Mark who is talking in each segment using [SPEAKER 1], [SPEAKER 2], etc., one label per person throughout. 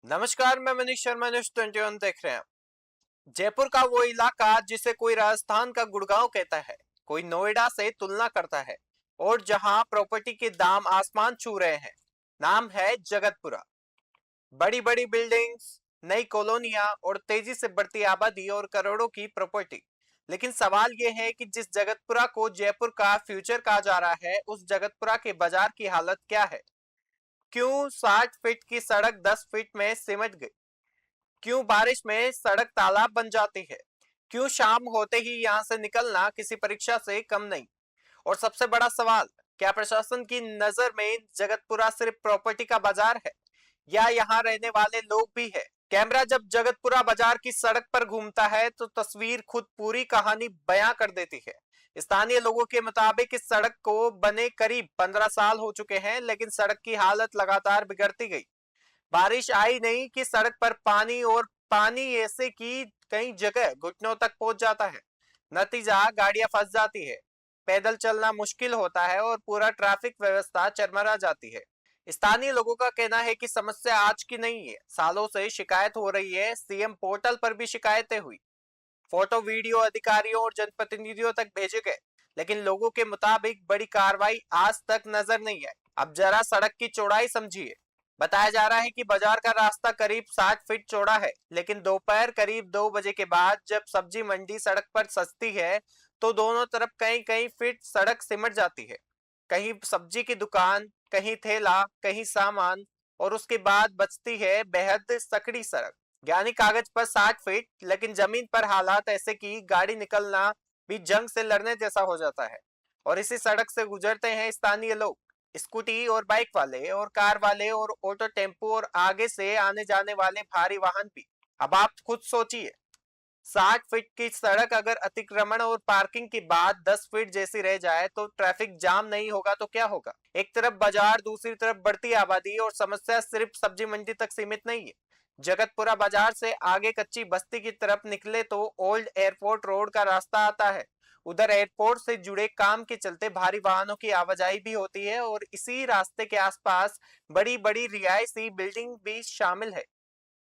[SPEAKER 1] नमस्कार, मैं मनीष शर्मा, न्यूज 21 देख रहे हैं। जयपुर का वो इलाका जिसे कोई राजस्थान का गुड़गांव कहता है, कोई नोएडा से तुलना करता है और जहां प्रॉपर्टी के दाम आसमान छू रहे हैं। नाम है जगतपुरा। बड़ी बड़ी बिल्डिंग्स, नई कॉलोनियां और तेजी से बढ़ती आबादी और करोड़ों की प्रॉपर्टी। लेकिन सवाल ये है कि जिस जगतपुरा को जयपुर का फ्यूचर कहा जा रहा है, उस जगतपुरा के बाजार की हालत क्या है? क्यों 60 फीट की सड़क 10 फीट में सिमट गई? क्यों बारिश में सड़क तालाब बन जाती है? क्यों शाम होते ही यहां से निकलना किसी परीक्षा से कम नहीं? और सबसे बड़ा सवाल, क्या प्रशासन की नजर में जगतपुरा सिर्फ प्रॉपर्टी का बाजार है या यहाँ रहने वाले लोग भी है? कैमरा जब जगतपुरा बाजार की सड़क पर घूमता है तो तस्वीर खुद पूरी कहानी बयां कर देती है। स्थानीय लोगों के मुताबिक इस सड़क को बने करीब 15 साल हो चुके हैं, लेकिन सड़क की हालत लगातार बिगड़ती गई। बारिश आई नहीं कि सड़क पर पानी, और पानी ऐसे कि कई जगह घुटनों तक पहुंच जाता है। नतीजा, गाड़ियां फंस जाती है, पैदल चलना मुश्किल होता है और पूरा ट्रैफिक व्यवस्था चरमरा जाती है। स्थानीय लोगों का कहना है कि समस्या आज की नहीं है, सालों से शिकायत हो रही है। सीएम पोर्टल पर भी शिकायतें हुई, फोटो वीडियो अधिकारियों और जनप्रतिनिधियों तक भेजे गए, लेकिन लोगों के मुताबिक बड़ी कार्रवाई आज तक नजर नहीं आई। अब जरा सड़क की चौड़ाई समझिए। बताया जा रहा है कि बाजार का रास्ता करीब 60 फीट चौड़ा है, लेकिन दोपहर करीब 2 बजे के बाद जब सब्जी मंडी सड़क पर सस्ती है तो दोनों तरफ कई कई फीट सड़क सिमट जाती है। कहीं सब्जी की दुकान, कहीं ठेला, कहीं सामान, और उसके बाद बचती है बेहद सकड़ी सड़क। यानी कागज पर 60 फीट, लेकिन जमीन पर हालात ऐसे कि गाड़ी निकलना भी जंग से लड़ने जैसा हो जाता है। और इसी सड़क से गुजरते हैं स्थानीय लोग, स्कूटी और बाइक वाले और कार वाले और ऑटो टेम्पो और आगे से आने जाने वाले भारी वाहन भी। अब आप खुद सोचिए, 60 फीट की सड़क अगर अतिक्रमण और पार्किंग की बात 10 फीट जैसी रह जाए तो ट्रैफिक जाम नहीं होगा तो क्या होगा? एक तरफ बाजार, दूसरी तरफ बढ़ती आबादी, और समस्या सिर्फ सब्जी मंडी तक सीमित नहीं है। जगतपुरा बाजार से आगे कच्ची बस्ती की तरफ निकले तो ओल्ड एयरपोर्ट रोड का रास्ता आता है। उधर एयरपोर्ट से जुड़े काम के चलते भारी वाहनों की आवाजाही भी होती है, और इसी रास्ते के आसपास बड़ी बड़ी रिहायशी बिल्डिंग भी शामिल है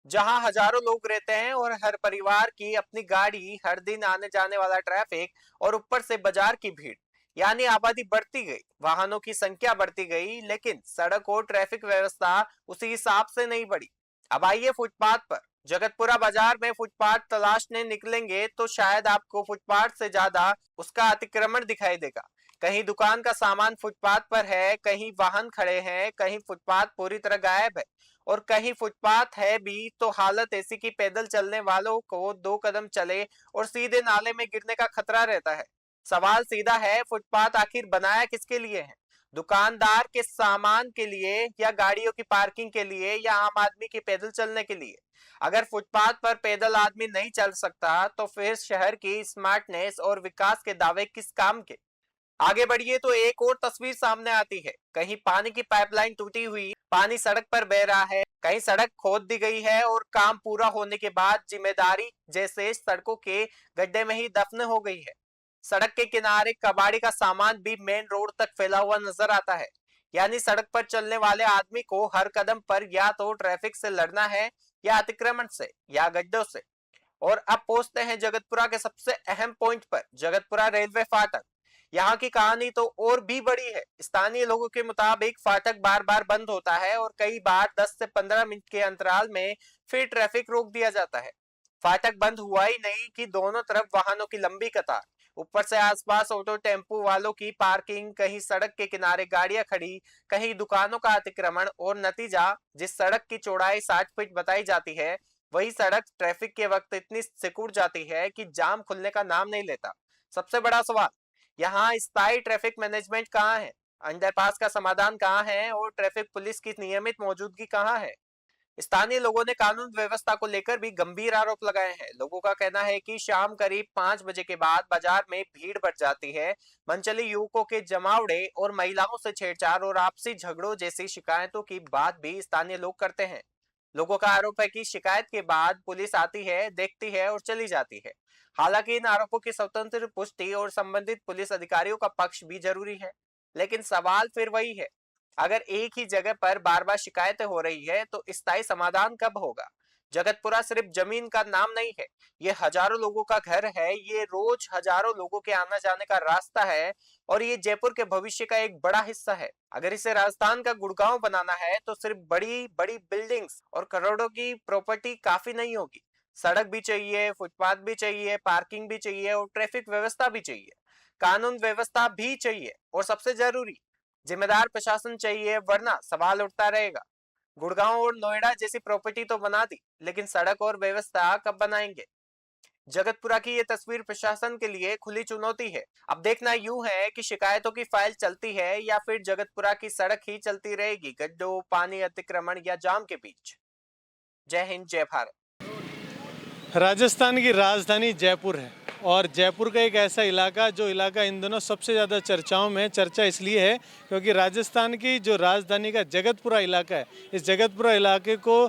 [SPEAKER 1] जहां हजारों लोग रहते हैं और हर परिवार की अपनी गाड़ी, हर दिन आने जाने वाला ट्रैफिक, और ऊपर से बाजार की भीड़। यानी आबादी बढ़ती गई, वाहनों की संख्या बढ़ती गई, लेकिन सड़क और ट्रैफिक व्यवस्था उसी हिसाब से नहीं बढ़ी। अब आइए फुटपाथ पर। जगतपुरा बाजार में फुटपाथ तलाशने निकलेंगे तो शायद आपको फुटपाथ से ज्यादा उसका अतिक्रमण दिखाई देगा। कहीं दुकान का सामान फुटपाथ पर है, कहीं वाहन खड़े हैं, कहीं फुटपाथ पूरी तरह गायब है, और कहीं फुटपाथ है भी तो हालत ऐसी कि पैदल चलने वालों को 2 कदम चले और सीधे नाले में गिरने का खतरा रहता है। सवाल सीधा है, फुटपाथ आखिर बनाया किसके लिए है? दुकानदार के सामान के लिए, या गाड़ियों की पार्किंग के लिए, या आम आदमी के पैदल चलने के लिए? अगर फुटपाथ पर पैदल आदमी नहीं चल सकता तो फिर शहर की स्मार्टनेस और विकास के दावे किस काम के? आगे बढ़िए तो एक और तस्वीर सामने आती है। कहीं पानी की पाइपलाइन टूटी हुई, पानी सड़क पर बह रहा है, कहीं सड़क खोद दी गई है और काम पूरा होने के बाद जिम्मेदारी जैसे सड़कों के गड्ढे में ही दफन हो गई है। सड़क के किनारे कबाड़ी का सामान भी मेन रोड तक फैला हुआ नजर आता है। यानी सड़क पर चलने वाले आदमी को हर कदम पर या तो ट्रैफिक से लड़ना है, या अतिक्रमण से, या गड्ढों से। और अब पहुंचते हैं जगतपुरा के सबसे अहम पॉइंट पर, जगतपुरा रेलवे फाटक। यहाँ की कहानी तो और भी बड़ी है। स्थानीय लोगों के मुताबिक फाटक बार बार बंद होता है और कई बार 10 से 15 मिनट के अंतराल में फिर ट्रैफिक रोक दिया जाता है। फाटक बंद हुआ ही नहीं कि दोनों तरफ वाहनों की लंबी कतार, ऊपर से आसपास ऑटो टेम्पो वालों की पार्किंग, कहीं सड़क के किनारे गाड़ियां खड़ी, कहीं दुकानों का अतिक्रमण, और नतीजा, जिस सड़क की चौड़ाई 60 फीट बताई जाती है, वही सड़क ट्रैफिक के वक्त इतनी सिकुड़ जाती है कि जाम खुलने का नाम नहीं लेता। सबसे बड़ा सवाल, यहाँ स्थायी ट्रैफिक मैनेजमेंट कहाँ है? अंडरपास का समाधान कहाँ है? और ट्रैफिक पुलिस की नियमित मौजूदगी कहाँ है? स्थानीय लोगों ने कानून व्यवस्था को लेकर भी गंभीर आरोप लगाए हैं। लोगों का कहना है कि शाम करीब 5 बजे के बाद बाजार में भीड़ बढ़ जाती है। मनचली युवकों के जमावड़े और महिलाओं से छेड़छाड़ और आपसी झगड़ों जैसी शिकायतों की बात भी स्थानीय लोग करते हैं। लोगों का आरोप है कि शिकायत के बाद पुलिस आती है, देखती है और चली जाती है। हालांकि इन आरोपों की स्वतंत्र पुष्टि और संबंधित पुलिस अधिकारियों का पक्ष भी जरूरी है। लेकिन सवाल फिर वही है, अगर एक ही जगह पर बार बार शिकायतें हो रही है तो स्थायी समाधान कब होगा? जगतपुरा सिर्फ जमीन का नाम नहीं है, ये हजारों लोगों का घर है, ये रोज हजारों लोगों के आना जाने का रास्ता है और ये जयपुर के भविष्य का एक बड़ा हिस्सा है। अगर इसे राजस्थान का गुड़गांव बनाना है तो सिर्फ बड़ी बड़ी बिल्डिंग्स और करोड़ों की प्रॉपर्टी काफी नहीं होगी। सड़क भी चाहिए, फुटपाथ भी चाहिए, पार्किंग भी चाहिए और ट्रैफिक व्यवस्था भी चाहिए। कानून व्यवस्था भी चाहिए और सबसे जरूरी जिम्मेदार प्रशासन चाहिए, वरना सवाल उठता रहेगा। गुड़गांव और नोएडा जैसी प्रॉपर्टी तो बना दी, लेकिन सड़क और व्यवस्था कब बनाएंगे? जगतपुरा की ये तस्वीर प्रशासन के लिए खुली चुनौती है। अब देखना यूं है कि शिकायतों की फाइल चलती है या फिर जगतपुरा की सड़क ही चलती रहेगी गड्ढों, पानी अतिक्रमण या जाम के बीच। जय हिंद, जय भारत।
[SPEAKER 2] राजस्थान की राजधानी जयपुर है और जयपुर का एक ऐसा इलाका जो इलाका इन दिनों सबसे ज़्यादा चर्चाओं में चर्चा इसलिए है क्योंकि राजस्थान की जो राजधानी का जगतपुरा इलाका है, इस जगतपुरा इलाके को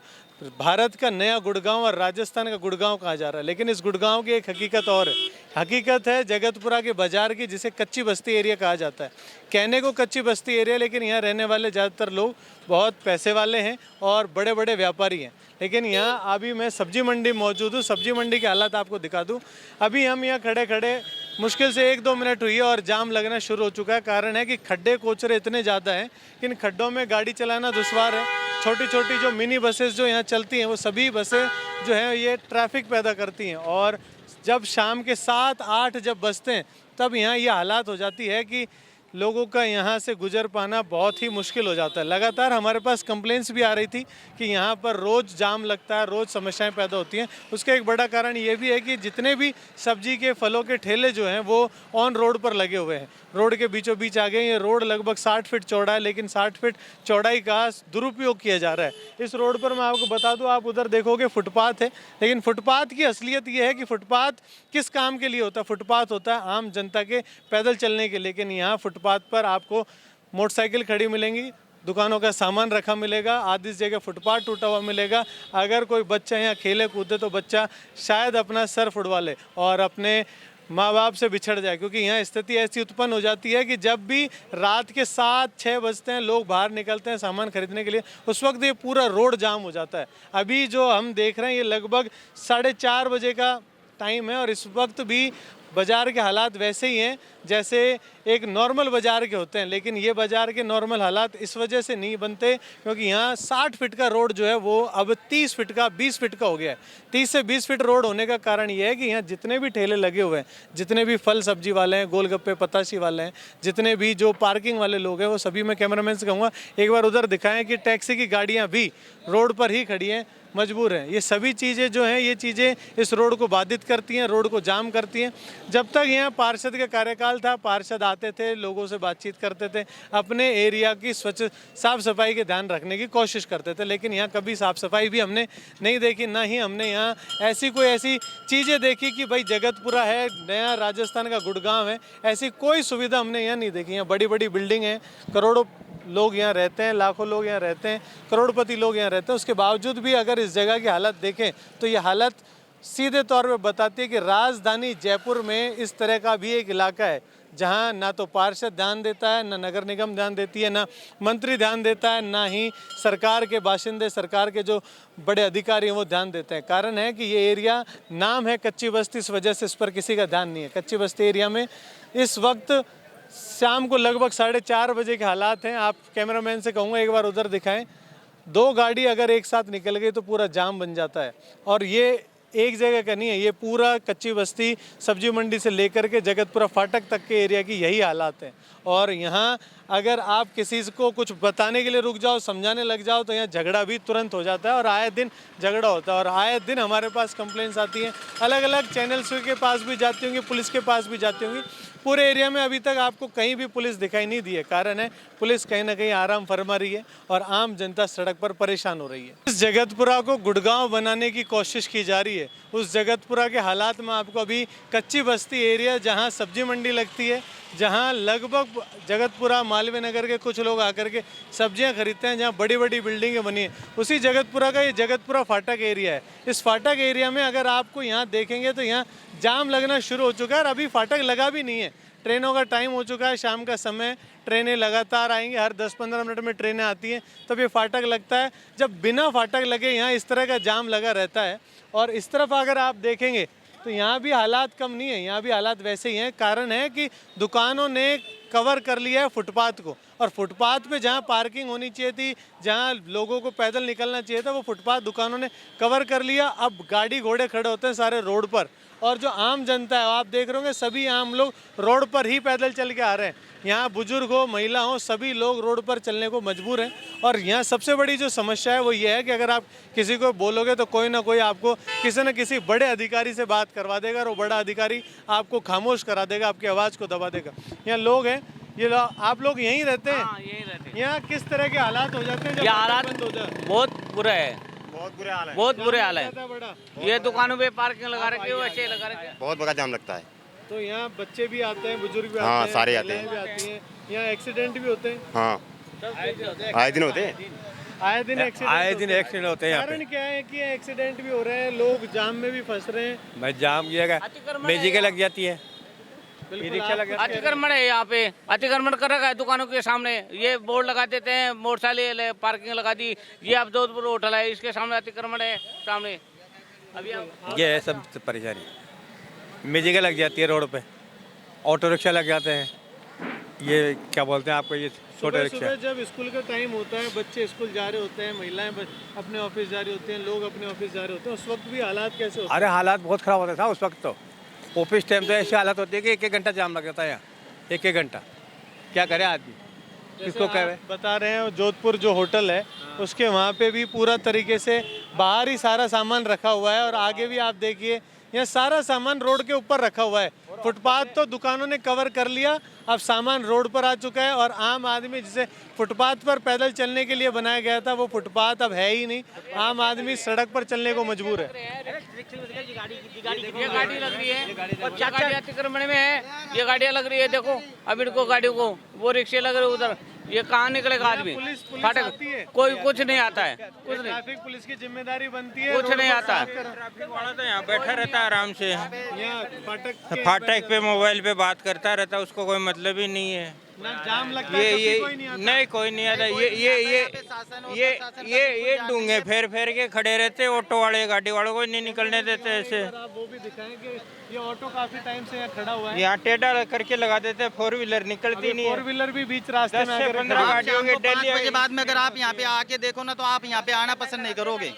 [SPEAKER 2] भारत का नया गुड़गांव और राजस्थान का गुड़गांव कहा जा रहा है। लेकिन इस गुड़गांव की एक हकीकत और है। हकीकत है जगतपुरा के बाज़ार की, जिसे कच्ची बस्ती एरिया कहा जाता है। कहने को कच्ची बस्ती एरिया, लेकिन यहाँ रहने वाले ज़्यादातर लोग बहुत पैसे वाले हैं और बड़े बड़े व्यापारी हैं। लेकिन यहाँ अभी मैं सब्जी मंडी मौजूद हूँ। सब्जी मंडी के हालात आपको दिखा दूँ। अभी हम यहाँ खड़े खड़े मुश्किल से 1-2 मिनट हुई है और जाम लगना शुरू हो चुका है। कारण है कि खड्डे कोचरे इतने ज़्यादा हैं कि इन खड्डों में गाड़ी चलाना दुश्वार है। छोटी छोटी जो मिनी बसेस जो यहाँ चलती हैं, वो सभी बसें जो हैं ये ट्रैफिक पैदा करती हैं और जब शाम के 7-8 जब बजते हैं तब यहाँ ये हालात हो जाती है कि लोगों का यहाँ से गुजर पाना बहुत ही मुश्किल हो जाता है। लगातार हमारे पास कंप्लेंट्स भी आ रही थी कि यहाँ पर रोज़ जाम लगता है, रोज़ समस्याएं पैदा होती हैं। उसका एक बड़ा कारण ये भी है कि जितने भी सब्जी के फलों के ठेले जो हैं वो ऑन रोड पर लगे हुए हैं, रोड के बीचों बीच आ गए। ये रोड लगभग 60 फीट चौड़ा है, लेकिन 60 फीट चौड़ाई का दुरुपयोग किया जा रहा है। इस रोड पर मैं आपको बता दूं, आप उधर देखोगे फुटपाथ है, लेकिन फुटपाथ की असलियत ये है कि फुटपाथ किस काम के लिए होता है? फुटपाथ होता है आम जनता के पैदल चलने के लिए। लेकिन यहाँ फुटपाथ पर आपको मोटरसाइकिल खड़ी मिलेंगी, दुकानों का सामान रखा मिलेगा, आधी जगह फुटपाथ टूटा हुआ मिलेगा। अगर कोई बच्चा यहाँ खेले कूदे तो बच्चा शायद अपना सर फुड़वा ले और अपने माँ बाप से बिछड़ जाए, क्योंकि यहाँ स्थिति ऐसी उत्पन्न हो जाती है कि जब भी रात के 7-6 बजते हैं, लोग बाहर निकलते हैं सामान खरीदने के लिए, उस वक्त ये पूरा रोड जाम हो जाता है। अभी जो हम देख रहे हैं ये लगभग 4:30 बजे का टाइम है और इस वक्त भी बाज़ार के हालात वैसे ही हैं जैसे एक नॉर्मल बाज़ार के होते हैं। लेकिन ये बाज़ार के नॉर्मल हालात इस वजह से नहीं बनते क्योंकि यहाँ 60 फीट का रोड जो है वो अब 30 फीट का 20 फीट का हो गया है। 30 से 20 फीट रोड होने का कारण ये है कि यहाँ जितने भी ठेले लगे हुए हैं, जितने भी फल सब्जी वाले हैं, गोलगप्पे पताशी वाले हैं, जितने भी जो पार्किंग वाले लोग हैं, वो सभी मैं कैमरामैन से कहूँगा एक बार उधर दिखाएं कि टैक्सी की गाड़ियाँ भी रोड पर ही खड़ी हैं, मजबूर हैं। ये सभी चीज़ें जो हैं, ये चीज़ें इस रोड को बाधित करती हैं, रोड को जाम करती हैं। जब तक यहाँ पार्षद का कार्यकाल था, पार्षद आते थे, लोगों से बातचीत करते थे, अपने एरिया की साफ़ सफाई के ध्यान रखने की कोशिश करते थे। लेकिन यहाँ कभी साफ़ सफाई भी हमने नहीं देखी, ना ही हमने यहाँ ऐसी चीज़ें देखी कि भाई जगतपुरा है, नया राजस्थान का गुड़गांव है, ऐसी कोई सुविधा हमने यहाँ नहीं देखी। यहाँ बड़ी बड़ी बिल्डिंग है, करोड़ों लोग यहाँ रहते हैं, लाखों लोग यहाँ रहते हैं, करोड़पति लोग यहाँ रहते हैं। उसके बावजूद भी अगर इस जगह की हालत देखें तो ये हालत सीधे तौर पे बताती है कि राजधानी जयपुर में इस तरह का भी एक इलाका है जहाँ ना तो पार्षद ध्यान देता है, ना नगर निगम ध्यान देती है, ना मंत्री ध्यान देता है, ना ही सरकार के बाशिंदे, सरकार के जो बड़े अधिकारी हैं वो ध्यान देते हैं। कारण है कि ये एरिया नाम है कच्ची बस्ती, इस वजह से इस पर किसी का ध्यान नहीं है। कच्ची बस्ती एरिया में इस वक्त शाम को लगभग 4:30 बजे के हालात हैं। आप कैमरामैन से कहूँगा एक बार उधर दिखाएं। 2 गाड़ी अगर एक साथ निकल गई तो पूरा जाम बन जाता है और ये एक जगह का नहीं है, ये पूरा कच्ची बस्ती सब्जी मंडी से लेकर के जगतपुरा फाटक तक के एरिया की यही हालात हैं। और यहाँ अगर आप किसी को कुछ बताने के लिए रुक जाओ, समझाने लग जाओ तो यहाँ झगड़ा भी तुरंत हो जाता है और आए दिन झगड़ा होता है और आए दिन हमारे पास कंप्लेंट्स आती हैं। अलग अलग चैनल्स के पास भी जाती होंगी, पुलिस के पास भी जाती होंगी। पूरे एरिया में अभी तक आपको कहीं भी पुलिस दिखाई नहीं दी है। कारण है पुलिस कहीं ना कहीं आराम फरमा रही है और आम जनता सड़क पर परेशान हो रही है। इस जगतपुरा को गुड़गांव बनाने की कोशिश की जा रही है। उस जगतपुरा के हालात में आपको अभी कच्ची बस्ती एरिया जहां सब्जी मंडी लगती है, जहां लगभग जगतपुरा मालवीय नगर के कुछ लोग आकर के सब्जियां खरीदते हैं, जहां बड़ी बड़ी बिल्डिंगें बनी हैं, उसी जगतपुरा का ये जगतपुरा फाटक एरिया है। इस फाटक एरिया में अगर आपको यहाँ देखेंगे तो यहाँ जाम लगना शुरू हो चुका है और अभी फाटक लगा भी नहीं है। ट्रेनों का टाइम हो चुका है, शाम का समय, ट्रेनें लगातार आएंगी, हर 10-15 मिनट में ट्रेनें आती हैं, तब ये फाटक लगता है। जब बिना फाटक लगे यहाँ इस तरह का जाम लगा रहता है। और इस तरफ अगर आप देखेंगे तो यहाँ भी हालात कम नहीं है, यहाँ भी हालात वैसे ही हैं। कारण है कि दुकानों ने कवर कर लिया है फुटपाथ को, और फुटपाथ पे जहाँ पार्किंग होनी चाहिए थी, जहाँ लोगों को पैदल निकलना चाहिए था, वो फुटपाथ दुकानों ने कवर कर लिया। अब गाड़ी घोड़े खड़े होते हैं सारे रोड पर, और जो आम जनता है आप देख रहे होंगे सभी आम लोग रोड पर ही पैदल चल के आ रहे हैं। यहाँ बुजुर्ग हो, महिला हो, सभी लोग रोड पर चलने को मजबूर हैं। और यहाँ सबसे बड़ी जो समस्या है वो ये है कि अगर आप किसी को बोलोगे तो कोई ना कोई आपको किसी न किसी बड़े अधिकारी से बात करवा देगा, और वो बड़ा अधिकारी आपको खामोश करा देगा, आपकी आवाज़ को दबा देगा। यहाँ लोग हैं, आप लोग यहीं रहते हैं?
[SPEAKER 3] हाँ, यहीं रहते हैं।
[SPEAKER 2] यहाँ किस तरह के हालात हो जाते हैं जब
[SPEAKER 3] ये
[SPEAKER 2] फाटक
[SPEAKER 3] हालात
[SPEAKER 2] बंद हो जाए?
[SPEAKER 3] बहुत बुरा है,
[SPEAKER 4] बहुत बुरे हाल है।
[SPEAKER 3] बहुत बुरे हाल है।
[SPEAKER 2] जाता बड़ा।
[SPEAKER 3] ये दुकानों पे पार्किंग लगा रखी है, वैसे लगा रखी है।
[SPEAKER 4] बहुत बड़ा जाम लगता है।
[SPEAKER 2] तो यहाँ बच्चे भी आते हैं, बुजुर्ग भी
[SPEAKER 4] हाँ,
[SPEAKER 2] आते हैं,
[SPEAKER 4] सारे आते
[SPEAKER 2] महिलाएं
[SPEAKER 4] हैं।
[SPEAKER 2] भी आती हैं। यहाँ एक्सीडेंट भी होते हैं,
[SPEAKER 4] हाँ, आए दिन होते हैं।
[SPEAKER 2] आए दिन
[SPEAKER 5] एक्सीडेंट होते हैं यहाँ
[SPEAKER 2] कारण क्या है कि एक्सीडेंट भी हो रहे हैं, लोग जाम में भी फंस रहे हैं।
[SPEAKER 5] पे। मैं जाम किया
[SPEAKER 3] अतिक्रमण
[SPEAKER 5] मेजिके लग जाती है,
[SPEAKER 2] बिल्कुल
[SPEAKER 5] रिक्शा लग जाती है।
[SPEAKER 3] अतिक्रमण है यहाँ पे, अतिक्रमण कर रखा है दुकानों के सामने। ये बोर्ड लगा देते हैं, मोटरसाइकिल पार्किंग लगा दी। ये अब जोधपुर होटल है, इसके सामने अतिक्रमण है सामने। अभी
[SPEAKER 5] ये है सब परेशानी। मेजिके लग जाती है रोड पे, ऑटो रिक्शा लग जाते हैं। ये क्या बोलते हैं आपको, ये छोटे
[SPEAKER 2] सुबह
[SPEAKER 5] रिक्शा।
[SPEAKER 2] सुबह जब स्कूल का टाइम होता है, बच्चे स्कूल जा रहे होते हैं, महिलाएं अपने ऑफिस जा रही होती हैं, लोग अपने ऑफिस जा रहे होते हैं, उस वक्त भी हालात कैसे होते हैं?
[SPEAKER 5] अरे हालात बहुत ख़राब होता था उस वक्त तो। ऑफिस टाइम तो ऐसी हालत होती है कि 1-1 घंटा जाम लग जाता है यहाँ, 1-1 घंटा। क्या करे आदमी, किसको
[SPEAKER 2] जैसे
[SPEAKER 5] कहे?
[SPEAKER 2] आप बता रहे हैं जोधपुर जो होटल है उसके वहाँ पे भी पूरा तरीके से बाहर ही सारा सामान रखा हुआ है, और आगे भी आप देखिए यहाँ सारा सामान रोड के ऊपर रखा हुआ है। फुटपाथ तो दुकानों ने कवर कर लिया, अब सामान रोड पर आ चुका है, और आम आदमी जिसे फुटपाथ पर पैदल चलने के लिए बनाया गया था वो फुटपाथ अब है ही नहीं। आम आदमी सड़क पर चलने को मजबूर है।
[SPEAKER 3] ये गाड़ी लग रही है, 50 गाड़ी अतिक्रमण में है। ये गाड़ियाँ लग रही है, देखो अब इनको गाड़ियों को, वो रिक्शे लग रहे हैं उधर। ये कहाँ निकलेगा आदमी?
[SPEAKER 2] पुलिस
[SPEAKER 3] फाटक
[SPEAKER 2] आती है?
[SPEAKER 3] कोई कुछ नहीं आता है, कुछ नहीं,
[SPEAKER 2] ट्रैफिक पुलिस की जिम्मेदारी बनती है,
[SPEAKER 3] कुछ
[SPEAKER 2] रोड
[SPEAKER 3] नहीं
[SPEAKER 2] को
[SPEAKER 3] आता है।
[SPEAKER 2] साफ करना।
[SPEAKER 6] ट्रैफिक वाला तो यहाँ बैठा रहता है आराम से,
[SPEAKER 2] यहाँ
[SPEAKER 6] फाटक पे मोबाइल पे बात करता रहता है, उसको कोई मतलब ही नहीं है।
[SPEAKER 2] ना जाम लगता है,
[SPEAKER 6] ये
[SPEAKER 2] कभी कोई नहीं आता।
[SPEAKER 6] नहीं, कोई नहीं आता। ये डूंगे फेर फेर के खड़े रहते, ऑटो वाले गाड़ी वालों को नहीं निकलने देते ऐसे।
[SPEAKER 2] सर, आप वो भी दिखाएं कि ये ऑटो काफी टाइम से यहाँ खड़ा हुआ है।
[SPEAKER 6] यहाँ टेढ़ा करके लगा देते, 4 व्हीलर निकलती नहीं
[SPEAKER 2] फोर
[SPEAKER 6] है।
[SPEAKER 2] व्हीलर भी बीच रास्ते
[SPEAKER 6] 10
[SPEAKER 2] में
[SPEAKER 6] से
[SPEAKER 2] आकर
[SPEAKER 6] 15
[SPEAKER 2] खड़ा है।
[SPEAKER 6] गाड़ियों के
[SPEAKER 7] शाम को 5 बजे
[SPEAKER 6] डेली।
[SPEAKER 7] बाद में अगर आप यहाँ पे आके देखो ना तो आप यहाँ पे आना पसंद नहीं करोगे।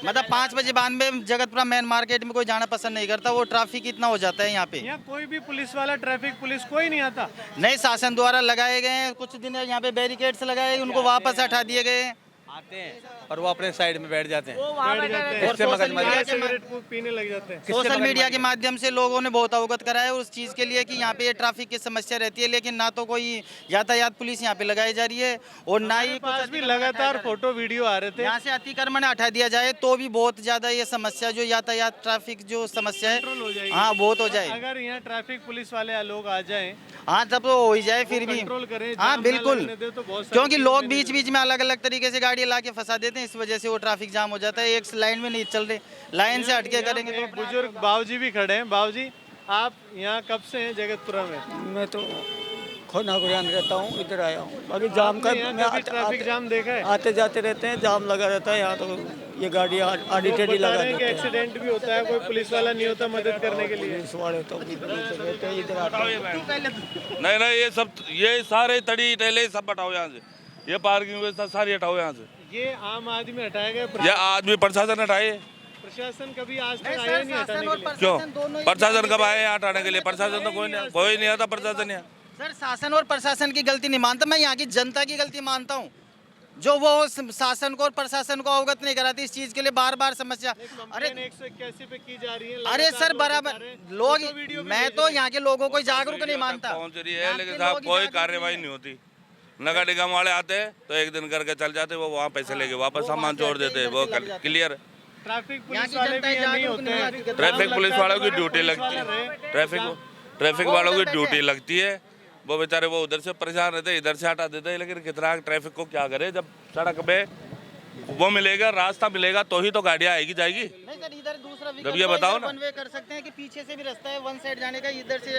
[SPEAKER 7] मतलब 5 बजे बाद में जगतपुरा मेन मार्केट में कोई जाना पसंद नहीं करता, वो ट्रैफिक इतना हो जाता है यहाँ पे।
[SPEAKER 2] यहाँ कोई भी पुलिस वाला, ट्रैफिक पुलिस कोई नहीं आता।
[SPEAKER 7] नए शासन द्वारा लगाए गए हैं, कुछ दिन यहाँ पे बैरिकेड्स लगाए, उनको वापस हटा दिए गए हैं।
[SPEAKER 5] आते हैं और वो अपने साइड में बैठ जाते हैं।
[SPEAKER 2] बैठ जाते हैं,
[SPEAKER 7] और सोशल मीडिया के
[SPEAKER 2] सिगरेट पीने लग जाते हैं।
[SPEAKER 7] सोशल मीडिया के माध्यम से लोगों ने बहुत अवगत कराया उस चीज़ के लिए कि यहाँ पे ये ट्रैफिक की समस्या रहती है, लेकिन ना तो कोई यातायात पुलिस यहाँ पे लगाई जा रही है, और ना ही कुछ
[SPEAKER 2] पास भी लगातार फोटो वीडियो आ रहे थे।
[SPEAKER 7] यहाँ से अतिक्रमण हटा दिया जाए तो भी बहुत ज्यादा ये समस्या जो यातायात ट्रैफिक जो समस्या है,
[SPEAKER 2] कंट्रोल हो जाएगी।
[SPEAKER 7] हाँ बहुत हो जाए।
[SPEAKER 2] अगर यहाँ ट्रैफिक पुलिस वाले लोग आ जाएं,
[SPEAKER 7] हाँ तब तो हो ही जाए फिर भी।
[SPEAKER 2] कंट्रोल करें,
[SPEAKER 7] हाँ
[SPEAKER 2] जाम ना
[SPEAKER 7] बिल्कुल,
[SPEAKER 2] लगने दे तो बहुत सारी
[SPEAKER 7] क्योंकि
[SPEAKER 2] चीजें
[SPEAKER 7] लोग
[SPEAKER 2] मिल
[SPEAKER 7] बीच बीच में अलग अलग तरीके से गाड़ी ला के फंसा देते हैं, इस वजह से वो ट्रैफिक जाम हो जाता है। एक लाइन में नहीं चल रहे, लाइन से हटके करेंगे तो
[SPEAKER 2] एक बुजुर्ग बाबूजी भी खड़े हैं। बाबूजी, आप यहाँ कब से हैं जगतपुरा में?
[SPEAKER 8] मैं तो खोना गुड़ियान रहता हूँ, इधर आया हूँ। अभी जाम का
[SPEAKER 2] आपने यहाँ कभी ट्रैफिक जाम देखा है?
[SPEAKER 8] आते जाते रहते हैं, जाम लगा रहता है यहाँ, तो ये गाड़ी आड़ी
[SPEAKER 2] लोग
[SPEAKER 8] टेढ़ी
[SPEAKER 2] बता
[SPEAKER 8] लगा
[SPEAKER 2] रहे हैं कि
[SPEAKER 8] देते हैं।
[SPEAKER 2] एक्सीडेंट भी होता है, कोई पुलिस वाला नहीं होता मदद करने के लिए।
[SPEAKER 8] पुलिस वाले तो रहते हैं, इधर आते हैं।
[SPEAKER 9] नहीं, ये सारे तड़ी टेले सब हटाओ यहाँ से। ये पार्किंग व्यवस्था सारी हटाओ यहाँ से।
[SPEAKER 2] ये आम आदमी हटाया गया,
[SPEAKER 9] ये आदमी प्रशासन हटाए।
[SPEAKER 2] प्रशासन कभी आज तक आया नहीं हटाने के लिए।
[SPEAKER 9] क्यों? प्रशासन कब आए यहाँ हटाने के लिए? प्रशासन तो कोई नहीं आता प्रशासन यहाँ।
[SPEAKER 7] सर शासन और प्रशासन की गलती नहीं मानता मैं, यहाँ की जनता की गलती मानता हूँ, जो वो शासन को और प्रशासन को अवगत नहीं कराती इस चीज के लिए बार बार समस्या। अरे
[SPEAKER 2] 181 पे की जा रही है।
[SPEAKER 7] अरे
[SPEAKER 2] लगातार
[SPEAKER 7] सर
[SPEAKER 2] लोग
[SPEAKER 7] बराबर
[SPEAKER 2] बता रहे हैं,
[SPEAKER 7] लोग,
[SPEAKER 2] फोटो वीडियो भी
[SPEAKER 7] मैं
[SPEAKER 2] भेज
[SPEAKER 7] तो
[SPEAKER 2] रहे हैं।
[SPEAKER 7] यहाँ के लोगों को जागरूक नहीं मानता।
[SPEAKER 9] पहुँच रही है,
[SPEAKER 7] यहाँ
[SPEAKER 9] लेकिन
[SPEAKER 7] के
[SPEAKER 9] साहब
[SPEAKER 7] लोग
[SPEAKER 9] कोई
[SPEAKER 7] जागरूक
[SPEAKER 9] कार्रवाई नहीं होती। नगर निगम वाले आते हैं तो एक दिन करके चल जाते, वो वहाँ पैसे लेके वापस सामान छोड़ देते हैं, वो क्लियर।
[SPEAKER 2] ट्रैफिक
[SPEAKER 7] यहाँ
[SPEAKER 2] पुलिस
[SPEAKER 7] की
[SPEAKER 2] वाले
[SPEAKER 7] जनता
[SPEAKER 2] भी यहाँ नहीं
[SPEAKER 7] जागरूक
[SPEAKER 2] होते
[SPEAKER 7] नहीं
[SPEAKER 2] हैं।
[SPEAKER 7] आती।
[SPEAKER 9] ट्रैफिक पुलिस वालों की ड्यूटी लगती है, ट्रैफिक वालों की ड्यूटी लगती है। वो बेचारे वो उधर से परेशान रहते हैं, इधर से हटा देते हैं, लेकिन कितना ट्रैफिक को क्या करे? जब सड़क पे वो मिलेगा, रास्ता मिलेगा तो ही तो गाड़ियाँ आएगी जाएगी।
[SPEAKER 7] नहीं सर, इधर दूसरा
[SPEAKER 9] जब ये बताओ ना,
[SPEAKER 7] वन वे कर सकते हैं कि पीछे से भी रास्ता है वन साइड जाने का, इधर से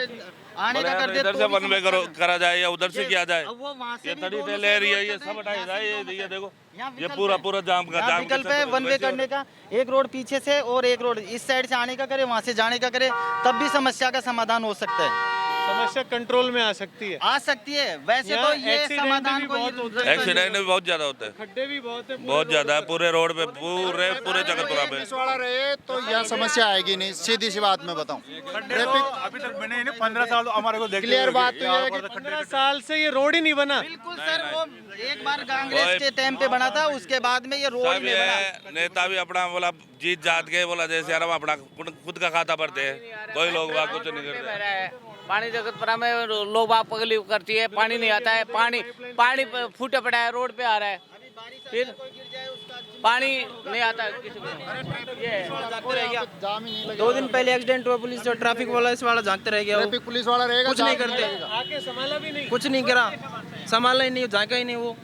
[SPEAKER 7] आने
[SPEAKER 9] बोले
[SPEAKER 7] का
[SPEAKER 9] यार
[SPEAKER 7] कर दे
[SPEAKER 9] इधर
[SPEAKER 7] तो
[SPEAKER 9] से
[SPEAKER 7] भी
[SPEAKER 9] वन वे
[SPEAKER 7] समस्या है।
[SPEAKER 9] करा जाए या उधर से किया जाए।
[SPEAKER 7] अब वो वहाँ से
[SPEAKER 9] ये
[SPEAKER 7] भी
[SPEAKER 9] थर्टी
[SPEAKER 7] दोनों
[SPEAKER 9] ले
[SPEAKER 7] से
[SPEAKER 9] रही है,
[SPEAKER 7] रोड
[SPEAKER 9] ये
[SPEAKER 7] करते
[SPEAKER 9] सब
[SPEAKER 7] हैं,
[SPEAKER 9] हटाई
[SPEAKER 7] यहाँ
[SPEAKER 9] जाए,
[SPEAKER 7] से दोनों
[SPEAKER 9] ये देखो
[SPEAKER 7] यहाँ
[SPEAKER 9] ये
[SPEAKER 7] विकल्प
[SPEAKER 9] पूरा
[SPEAKER 7] है।
[SPEAKER 9] पूरा जाम का
[SPEAKER 7] यहाँ
[SPEAKER 9] जाम
[SPEAKER 7] विकल्प
[SPEAKER 9] कैसे
[SPEAKER 7] है वन वे
[SPEAKER 9] वैसे
[SPEAKER 7] करने का, एक रोड पीछे से और एक रोड इस साइड से आने का करे, वहाँ से जाने का करे, तब भी समस्या का समाधान हो सकता है,
[SPEAKER 2] समस्या कंट्रोल में आ सकती है।
[SPEAKER 7] आ सकती है। वैसे
[SPEAKER 2] यहाँ
[SPEAKER 7] तो ये
[SPEAKER 2] एक्सीडेंट
[SPEAKER 7] समाधान
[SPEAKER 2] भी
[SPEAKER 7] को
[SPEAKER 2] बहुत होते हैं।
[SPEAKER 9] एक्सीडेंट भी बहुत ज्यादा होता है,
[SPEAKER 2] खड्डे भी बहुत है,
[SPEAKER 9] बहुत ज्यादा है पूरे रोड पे, पूरे चकरपुरा पे।
[SPEAKER 10] वाला रहे तो यह समस्या आएगी नहीं, सीधी सी बात मैं बताऊं।
[SPEAKER 5] अभी तक बने ही नहीं, 15 साल हमारे को देखते
[SPEAKER 10] क्लियर
[SPEAKER 5] हुए
[SPEAKER 10] बात तो यह है कि
[SPEAKER 2] 15 साल से ये रोड ही नहीं बना।
[SPEAKER 7] बिल्कुल सर, वो एक बार कांग्रेस के टाइम पे बना था, उसके बाद में ये रोड ही
[SPEAKER 9] सब
[SPEAKER 7] नहीं बना।
[SPEAKER 9] ये नेता भी अपना बोला जीत जात के बोला जैसे यार हम अपना खुद का खाता भरते हैं, कोई लोग बात कुछ नहीं करते।
[SPEAKER 3] पानी जगतपुरा में लोग बाग पगली करती है, पानी नहीं आता है, पानी फूटे पड़ा है, रोड पे आ रहा है, फिर पानी नहीं आता किसी को। ये
[SPEAKER 7] 2 दिन पहले एक्सीडेंट हुआ, पुलिस और ट्रैफिक वाला इस वाला झांकते रह गया,
[SPEAKER 10] ट्रैफिक पुलिस वाला रहेगा,
[SPEAKER 7] कुछ नहीं करते,
[SPEAKER 2] आके संभाला भी नहीं,
[SPEAKER 7] कुछ नहीं करा, संभाला ही नहीं, झांका ही नहीं वो।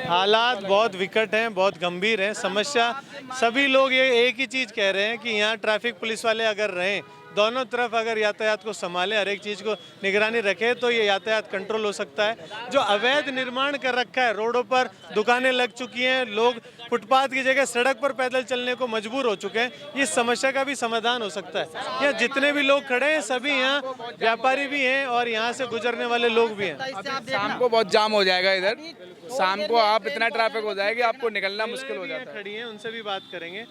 [SPEAKER 2] हालात बहुत विकट हैं, बहुत गंभीर हैं। समस्या सभी लोग ये एक ही चीज़ कह रहे हैं कि यहाँ ट्रैफिक पुलिस वाले अगर रहें, दोनों तरफ अगर यातायात को संभाले, हर एक चीज़ को निगरानी रखे, तो ये यातायात कंट्रोल हो सकता है। जो अवैध निर्माण कर रखा है, रोडों पर दुकानें लग चुकी हैं, लोग फुटपाथ की जगह सड़क पर पैदल चलने को मजबूर हो चुके हैं, इस समस्या का भी समाधान हो सकता है। यहाँ जितने भी लोग खड़े हैं सभी यहाँ व्यापारी भी हैं और यहाँ से गुजरने वाले लोग भी हैं।
[SPEAKER 6] शाम को बहुत जाम हो जाएगा इधर, शाम को आप इतना ट्रैफिक हो जाएगा आपको निकलना मुश्किल हो जाता है।
[SPEAKER 2] खड़ी हैं, उनसे भी बात करेंगे।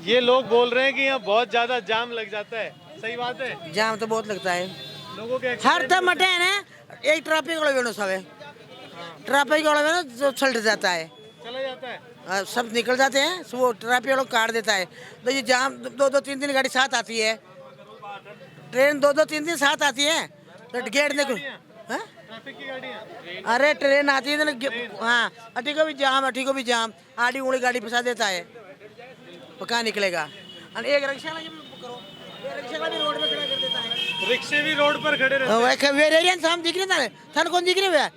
[SPEAKER 2] ये लोग बोल रहे हैं कि यहाँ बहुत ज्यादा जाम लग जाता है, सही बात है?
[SPEAKER 11] जाम तो बहुत लगता है,
[SPEAKER 2] लोगों के
[SPEAKER 11] हर तब मटे है ना, एक ट्रैफिक वाला वेणु सब है, ट्रैफिक वाला वेणु जो चल जाता है,
[SPEAKER 2] चला जाता है,
[SPEAKER 11] सब निकल जाते हैं, वो ट्रैफिक वाला काट देता है। तो ये जाम 2-2-3 गाड़ी साथ आती है, ट्रेन 2-2-3 साथ आती है, तो गेट देखो,
[SPEAKER 2] ट्रैफिक की गाड़ियाँ,
[SPEAKER 11] अरे ट्रेन आती है तो हाँ, अटी को भी जाम, अटी को भी जाम, आड़ी उड़ी गाड़ी फंसा देता है, वो कहाँ निकलेगा। और एक रिक्शा करो, ये रिक्शा भी रोड पे खड़ा कर देता है,
[SPEAKER 2] रिक्शे भी रोड पर खड़े रहते हैं।
[SPEAKER 11] वेरिएंट हम दिख रहे था, कौन दिख रहे हैं?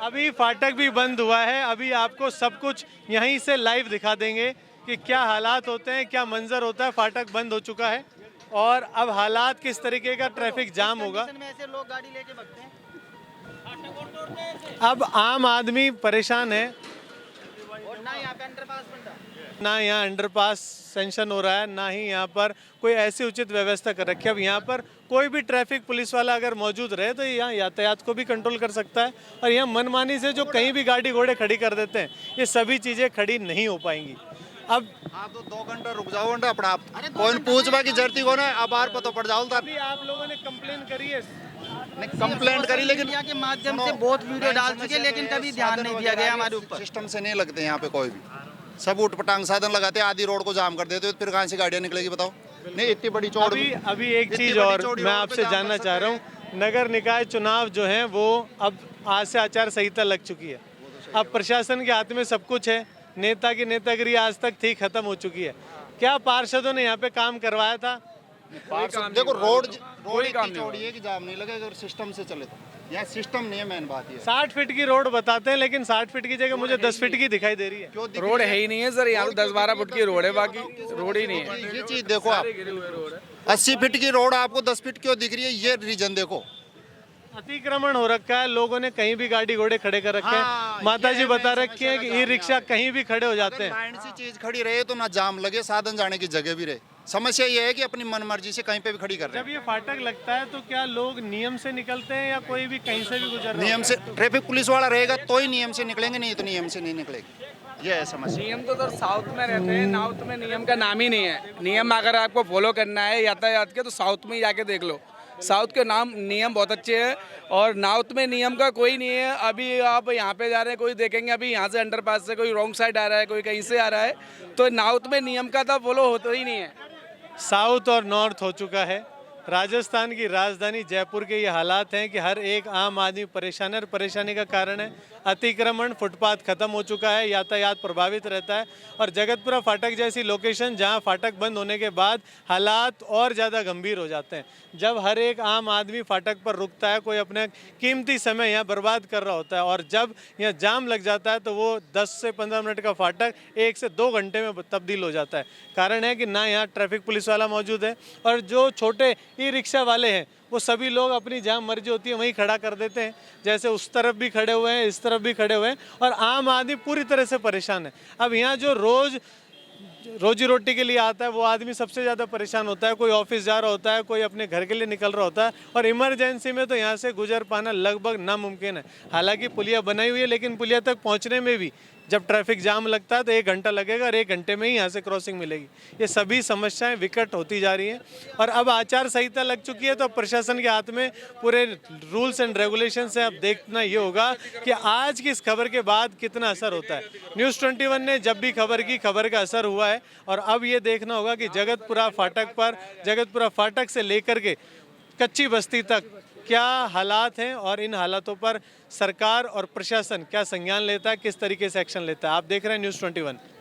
[SPEAKER 2] अभी फाटक भी बंद हुआ है, अभी आपको सब कुछ यहीं से लाइव दिखा देंगे कि क्या हालात होते हैं, क्या मंजर होता है। फाटक बंद हो चुका है और अब हालात किस तरीके का ट्रैफिक जाम होगा।
[SPEAKER 7] ऐसे लोग गाड़ी लेके भगते हैं।
[SPEAKER 2] अब आम आदमी परेशान है,
[SPEAKER 7] और ना यहाँ पे अंडरपास बन रहा,
[SPEAKER 2] ना यहाँ अंडरपास सेंशन हो रहा है, ना ही यहाँ पर कोई ऐसी उचित व्यवस्था कर रखी है। अब यहाँ पर कोई भी ट्रैफिक पुलिस वाला अगर मौजूद रहे तो यहाँ यातायात को भी कंट्रोल कर सकता है, और यहाँ मनमानी से जो कहीं भी गाड़ी घोड़े खड़ी कर देते हैं, ये सभी चीज़ें खड़ी नहीं हो पाएंगी। अब
[SPEAKER 10] आप तो 2 घंटा रुक जाओ घंटा अपना, आप कौन पूछवा की जरूरत को ना, अब आर पता पड़ जाओ।
[SPEAKER 2] अभी आप लोगों ने कंप्लेन करी है,
[SPEAKER 10] कंप्लेंट करी, लेकिन
[SPEAKER 7] मीडिया के माध्यम से बहुत वीडियो डाल चुके, लेकिन कभी ध्यान नहीं दिया गया हमारे ऊपर।
[SPEAKER 10] सिस्टम से नहीं लगते यहाँ पे कोई भी, सब उठपटांग साधन लगाते, आधी रोड को जाम कर देते, फिर कहाँ से गाड़ियाँ निकलेगी बताओ। नहीं इतनी बड़ी चौड़,
[SPEAKER 2] अभी एक चीज़ और मैं आपसे जानना चाह रहा हूँ, नगर निकाय चुनाव जो है वो अब आज से आचार संहिता लग चुकी है, अब प्रशासन के हाथ में सब कुछ है, नेता की नेतागिरी आज तक थी खत्म हो चुकी है। क्या पार्षदों ने यहाँ पे काम करवाया था?
[SPEAKER 10] देखो रोड इतनी चौड़ी है कि जाम नहीं लगेगा, अगर सिस्टम से चले तो। यहाँ सिस्टम नहीं है, मेन बात ये
[SPEAKER 2] 60 फीट की रोड बताते हैं, लेकिन 60 फीट की जगह मुझे 10 फीट की दिखाई दे रही है।
[SPEAKER 10] क्यों
[SPEAKER 6] रोड है ही नहीं है सर, यहाँ 10-12 फुट की रोड है, बाकी रोड ही नहीं है।
[SPEAKER 10] ये चीज देखो आप, 80 फीट की रोड आपको 10 फीट क्यों दिख रही है, ये रीजन देखो।
[SPEAKER 2] अतिक्रमण हो रखा है, लोगों ने कहीं भी गाड़ी घोड़े खड़े कर रखे हैं। माता जी बता रखी है कि ई रिक्शा कहीं भी खड़े हो जाते हैं।
[SPEAKER 10] लाइन सी चीज खड़ी रहे तो ना जाम लगे, साधन जाने की जगह भी रहे। समस्या ये है कि अपनी मनमर्जी से कहीं पे भी खड़ी कर रहे
[SPEAKER 2] जब ये फाटक लगता है तो क्या लोग नियम से निकलते हैं या कोई भी कहीं से भी गुजर रहा है?
[SPEAKER 10] नियम से, ट्रैफिक पुलिस वाला रहेगा तो ही नियम से निकलेंगे, नहीं तो नियम से नहीं निकलेगी, ये है समस्या।
[SPEAKER 6] नियम तो सर साउथ में रहते हैं, नॉर्थ में नियम का नाम ही नहीं है। नियम अगर आपको फॉलो करना है यातायात के तो साउथ में ही जाके देख लो, साउथ के नियम बहुत अच्छे हैं और नॉर्थ में नियम का कोई नहीं है। अभी आप यहाँ पे जा रहे हैं, कोई देखेंगे अभी यहाँ से अंडरपास से कोई रॉन्ग साइड आ रहा है, कोई कहीं से आ रहा है, तो नॉर्थ में नियम का तो फॉलो होता ही नहीं है।
[SPEAKER 2] साउथ और नॉर्थ हो चुका है, राजस्थान की राजधानी जयपुर के ये हालात हैं कि हर एक आम आदमी परेशान है और परेशानी का कारण है अतिक्रमण, फुटपाथ खत्म हो चुका है, यातायात प्रभावित रहता है और जगतपुरा फाटक जैसी लोकेशन जहां फाटक बंद होने के बाद हालात और ज़्यादा गंभीर हो जाते हैं। जब हर एक आम आदमी फाटक पर रुकता है, कोई अपने कीमती समय यहाँ बर्बाद कर रहा होता है और जब यहाँ जाम लग जाता है तो वो 10 से 15 मिनट का फाटक 1 से 2 घंटे में तब्दील हो जाता है। कारण है कि ना यहाँ ट्रैफिक पुलिस वाला मौजूद है और जो छोटे ई रिक्शा वाले हैं वो सभी लोग अपनी जहाँ मर्जी होती है वहीं खड़ा कर देते हैं। जैसे उस तरफ भी खड़े हुए हैं, इस तरफ भी खड़े हुए हैं और आम आदमी पूरी तरह से परेशान है। अब यहाँ जो रोजी रोटी के लिए आता है वो आदमी सबसे ज़्यादा परेशान होता है। कोई ऑफिस जा रहा होता है, कोई अपने घर के लिए निकल रहा होता है और इमरजेंसी में तो यहाँ से गुजर पाना लगभग नामुमकिन है। हालांकि पुलिया बनाई हुई है लेकिन पुलिया तक पहुँचने में भी जब ट्रैफिक जाम लगता है तो 1 घंटा लगेगा और 1 घंटे में ही यहाँ से क्रॉसिंग मिलेगी। ये सभी समस्याएं विकट होती जा रही हैं और अब आचार संहिता लग चुकी है तो प्रशासन के हाथ में पूरे रूल्स एंड रेगुलेशन से अब देखना ये होगा कि आज की इस खबर के बाद कितना असर होता है। न्यूज़ 21 ने जब भी खबर की, खबर का असर हुआ है और अब ये देखना होगा कि जगतपुरा फाटक से लेकर के कच्ची बस्ती तक क्या हालात हैं और इन हालातों पर सरकार और प्रशासन क्या संज्ञान लेता है, किस तरीके से एक्शन लेता है। आप देख रहे हैं न्यूज़ 21।